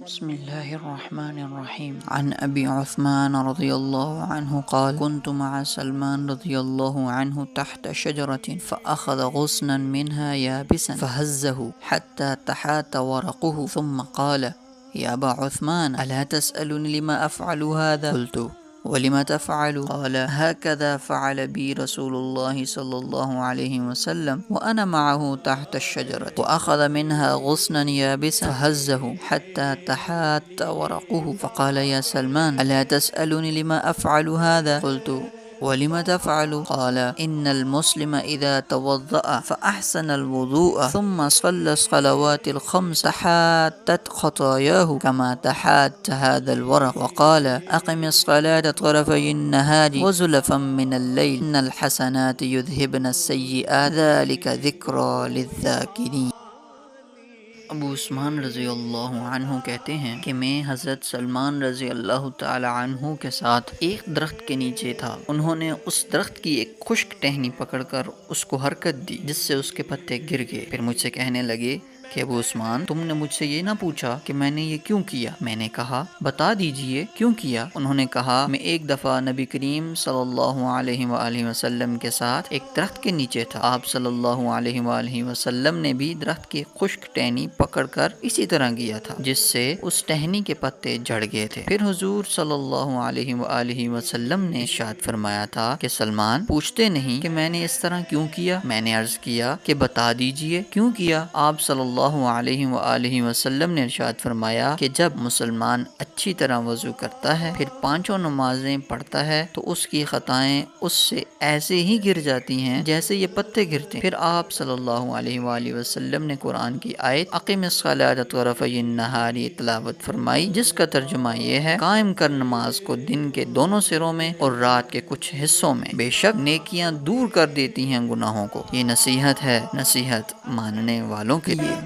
بسم الله الرحمن الرحيم. عن أبي عثمان رضي الله عنه قال: كنت مع سلمان رضي الله عنه تحت شجرة فأخذ غصنا منها يابسا فهزه حتى تحات ورقه ثم قال: يا أبا عثمان، ألا تسألني لما أفعل هذا؟ قلت: ولم تفعل؟ قال: هكذا فعل بي رسول الله صلى الله عليه وسلم وأنا معه تحت الشجرة، وأخذ منها غصنا يابسا فهزه حتى تحات ورقه فقال: يا سلمان، ألا تسألني لما أفعل هذا؟ قلت: ولم تفعل؟ قال: إن المسلم إذا توضأ فأحسن الوضوء ثم صلى الصلوات الخمس تحاتت خطاياه كما تحات هذا الورق، وقال: أقم الصلاة طرفي النهار وزلفا من الليل إن الحسنات يذهبن السيئات ذلك ذكرى للذاكرين۔ ابو عثمان رضی اللہ عنہ کہتے ہیں کہ میں حضرت سلمان رضی اللہ تعالی عنہ کے ساتھ ایک درخت کے نیچے تھا۔ انہوں نے اس درخت کی ایک خشک ٹہنی پکڑ کر اس کو حرکت دی جس سے اس کے پتے گر گئے۔ پھر مجھ سے کہنے لگے کہ ابو عثمان، تم نے مجھ سے یہ نہ پوچھا کہ میں نے یہ کیوں کیا؟ میں نے کہا: بتا دیجئے کیوں کیا؟ انہوں نے کہا: میں ایک دفعہ نبی کریم صلی اللہ علیہ وآلہ وسلم کے ساتھ ایک درخت کے نیچے تھا۔ آپ صلی اللہ علیہ وآلہ وسلم نے بھی درخت کی خشک ٹہنی پکڑ کر اسی طرح کیا تھا جس سے اس ٹہنی کے پتے جھڑ گئے تھے۔ پھر حضور صلی اللہ علیہ وآلہ وسلم نے ارشاد فرمایا تھا کہ سلمان، پوچھتے نہیں کہ میں نے اس طرح کیوں کیا؟ میں نے عرض کیا کہ بتا دیجئے کیوں کیا؟ آپ صلی اللہ علیہ وآلہ وسلم نے ارشاد فرمایا کہ جب مسلمان اچھی طرح وضو کرتا ہے پھر پانچوں نمازیں پڑھتا ہے تو اس کی خطائیں اس سے ایسے ہی گر جاتی ہیں جیسے یہ پتے گرتے ہیں۔ پھر آپ صلی اللہ علیہ وآلہ وسلم نے قرآن کی آیت اقم الصلاۃ طرفی النہار تلاوت فرمائی، جس کا ترجمہ یہ ہے: قائم کر نماز کو دن کے دونوں سروں میں اور رات کے کچھ حصوں میں، بے شک نیکیاں دور کر دیتی ہیں گناہوں کو۔ یہ نصیحت ہے، نصیحت ماننے والوں کے لیے۔